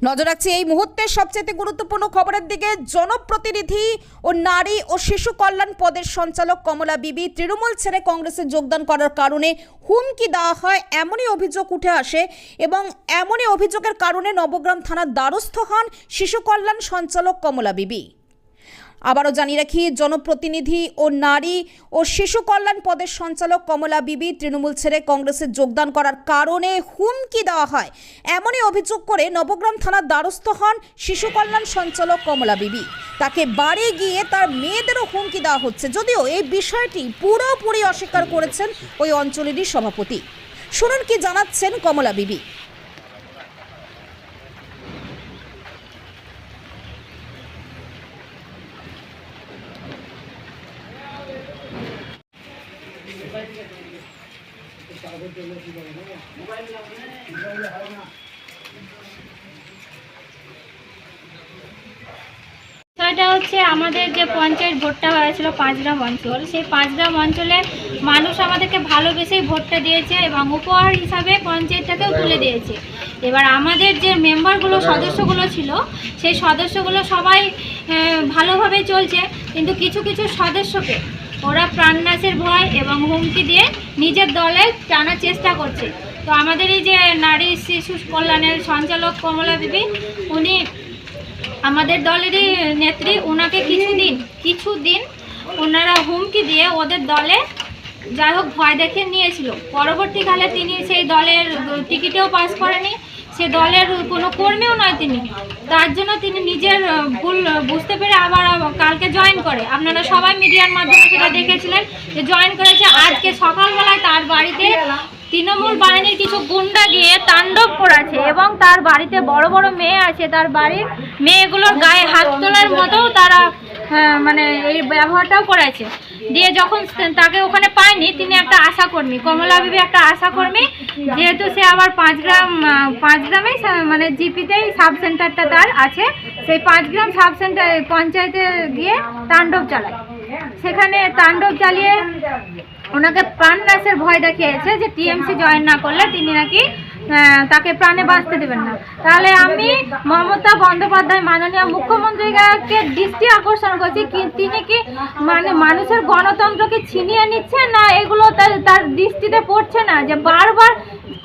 নজর রাখছি এই মুহূর্তের সবচেয়ে গুরুত্বপূর্ণ খবরের দিকে। জনপ্রতিনিধি ও নারী ও শিশু কল্যাণ পদের সঞ্চালক কমলা বিবি তৃণমূল ছেড়ে কংগ্রেসে যোগদান করার কারণে হুমকি দেওয়া হয় এমনই অভিযোগ উঠে আসে এবং এমনই অভিযোগের কারণে নবগ্রাম থানার দ্বারস্থ হন শিশু কল্যাণ সঞ্চালক কমলা বিবি। আবারও জানিয়ে রাখি, জনপ্রতিনিধি ও নারী ও শিশু কল্যাণ পদের সঞ্চালক কমলা বিবি তৃণমূল ছেড়ে কংগ্রেসে যোগদান করার কারণে হুমকি দেওয়া হয় এমনই অভিযোগ করে নবগ্রাম থানার দ্বারস্থ হন শিশু কল্যাণ সঞ্চালক কমলা বিবি। তাকে বাড়ি গিয়ে তার মেয়েদেরও হুমকি দেওয়া হচ্ছে, যদিও এই বিষয়টি পুরোপুরি অস্বীকার করেছেন ওই অঞ্চলেরই সভাপতি। শুনুন কি জানাচ্ছেন কমলা বিবি। সেটা হচ্ছে আমাদের যে পঞ্চায়েত ভোটটা হয়েছিল 5 গ্রাম অঞ্চল, সেই 5 গ্রাম অঞ্চলে মানুষ আমাদেরকে ভালোবেসেই ভোটটা দিয়েছে এবং উপহার হিসাবে পঞ্চায়েতটাকেও তুলে দিয়েছে। এবার আমাদের যে মেম্বারগুলো সদস্যগুলো ছিল, সেই সদস্যগুলো সবাই ভালোভাবে চলছে, কিন্তু কিছু কিছু সদস্যকে ওরা প্রাণনাশের ভয় এবং হুমকি দিয়ে নিজের দলে টানার চেষ্টা করছে। তো আমাদের এই যে নারী শিশু কল্যাণের সঞ্চালক কমলা বিবি, উনি আমাদের দলেরই নেত্রী, ওনাকে কিছুদিন ওনারা হুমকি দিয়ে ওদের দলে যাই হোক ভয় দেখে নিয়েছিল। পরবর্তীকালে তিনি সেই দলের টিকিটেও পাস করেনি, সে দলের কোনো কর্মীও নয় তিনি। তার জন্য তিনি নিজের ভুল বুঝতে পেরে আবার কালকে জয়েন করে। আপনারা সবাই মিডিয়ার মাধ্যমে সেটা দেখেছিলেন যে জয়েন করেছে। আজকে সকালবেলায় তার বাড়িতে তৃণমূল বাহিনীর কিছু গুন্ডা গিয়ে তাণ্ডব করেছে এবং তার বাড়িতে বড় বড় মেয়ে আছে, তার বাড়ির মেয়েগুলোর গায়ে হাত তোলার মতো তারা মানে এই ব্যবহারটাও করেছে। দিয়ে যখন তাকে ওখানে পায়নি, তিনি একটা আশাকর্মী, কমলা বিবি একটা আশাকর্মী, যেহেতু সে আবার 5 গ্রামেই মানে জিপিতেই সাব সেন্টারটা তার আছে, সেই 5 গ্রাম সাব সেন্টার পঞ্চায়েতে গিয়ে তাণ্ডব চালায়। সেখানে তাণ্ডব চালিয়ে ওনাকে প্রাণনাশের ভয় দেখিয়েছে যে টিএমসি জয়েন না করলে তিনি নাকি তাকে প্রাণে বাঁচতে দেবেন না। তাহলে আমি মমতা বন্দ্যোপাধ্যায় মাননীয় মুখ্যমন্ত্রীকে দৃষ্টি আকর্ষণ করছি, তিনি কি মানে মানুষের গণতন্ত্রকে ছিনিয়ে নিচ্ছে না, এগুলো তার দৃষ্টিতে পড়ছে না যে বারবার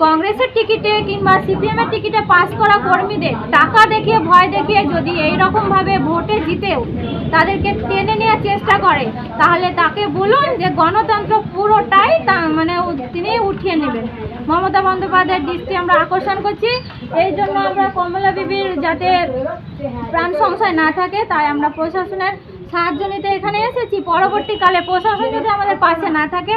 কংগ্রেসের টিকিটে কিংবা সিপিএমের টিকিটে পাস করা কর্মীদের টাকা দেখিয়ে ভয় দেখিয়ে যদি এইরকমভাবে ভোটে জিতেও তাদেরকে টেনে নেওয়ার চেষ্টা করে, তাহলে তাকে বলুন যে গণতন্ত্র পুরোটাই মানে তিনি উঠিয়ে নেবেন। মমতা বন্দ্যোপাধ্যায়ের দৃষ্টি আমরা আকর্ষণ করছি। এই জন্য আমরা কমলা বিবির যাতে প্রাণ সংশয় না থাকে, তাই আমরা প্রশাসনের সাহায্য নিতে এখানে এসেছি। পরবর্তীকালে প্রশাসন যদি আমাদের পাশে না থাকে,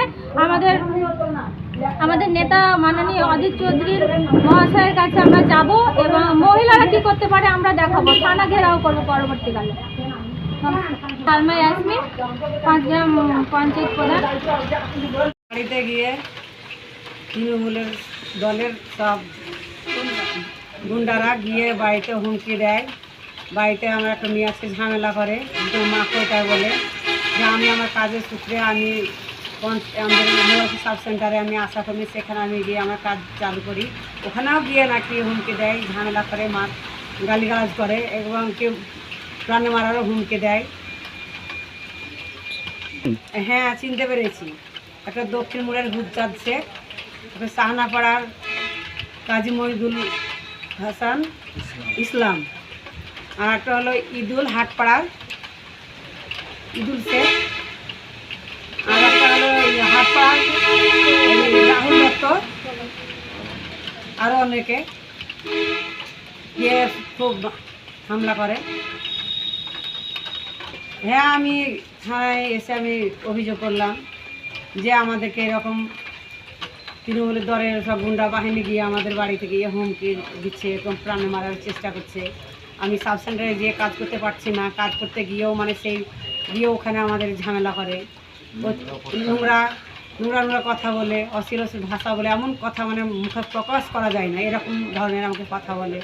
আমাদের নেতা মাননীয় অজিত চৌধুরীর মহাশয়ের কাছে আমরা যাব এবং মহিলারা কী করতে পারে আমরা দেখাবো, থানা ঘেরাও করবো পরবর্তীকালে। সালমা ইয়াসমিন, 5 গ্রাম পঞ্চায়েত প্রধান। বাড়িতে গিয়ে তৃণমূলের দলের সব গুন্ডারা গিয়ে বাড়িতে হুমকি দেয়। বাড়িতে আমার একটা মেয়ে আজকে ঝামেলা করে, মা কোথায় বলে যে আমি আমার কাজের সূত্রে আমি আমাদের সাব সেন্টারে আমি আশা করি, সেখানে আমি গিয়ে আমার কাজ চালু করি। ওখানেও গিয়ে নাকি হুমকি দেয়, ঝামেলা করে, গালিগালাজ করে এবং কেউ প্রাণে মারারও হুমকি দেয়। হ্যাঁ, চিনতে পেরেছি। একটা দক্ষিণ মোড়ের হুজ্জাদ শেখ, একটা শাহনাপাড়ার কাজী মহিদুল হাসান ইসলাম, আর একটা হলো ঈদুল হাটপাড়ার ঈদুল শেখ, আর একটা হলো হাটপাড়ার রাহুল দত্ত, আরও অনেকে গিয়ে খুব হামলা করে। হ্যাঁ, আমি থানায় এসে আমি অভিযোগ করলাম যে আমাদেরকে এরকম তৃণমূলের দলের সব গুন্ডা বাহিনী গিয়ে আমাদের বাড়িতে গিয়ে হুমকি দিচ্ছে, এরকম প্রাণে মারার চেষ্টা করছে। আমি সাব সেন্টারে গিয়ে কাজ করতে পারছি না, কাজ করতে গিয়েও মানে সেই গিয়েও ওখানে আমাদের ঝামেলা করে, নোংরা কথা বলে, অশ্লীল ভাষা বলে, এমন কথা মানে মুখে প্রকাশ করা যায় না, এরকম ধরনের আমাকে কথা বলে।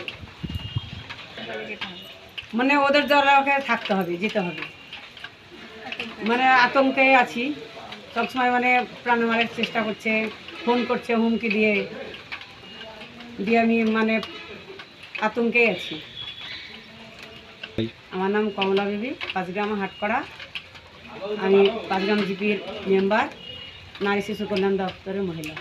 মানে ওদের দলে ওকে থাকতে হবে, যেতে হবে, মানে আতঙ্কে আছি সবসময়, মানে প্রাণে মারার চেষ্টা করছে, ফোন করছে হুমকি দিয়ে আমি মানে আতঙ্কে আছি। আমার নাম কমলা বিবি, পাঁচগ্রাম হাটকড়া। আমি পাঁচগ্রাম জিপির মেম্বার, নারী শিশু কল্যাণ দপ্তরের মহিলা।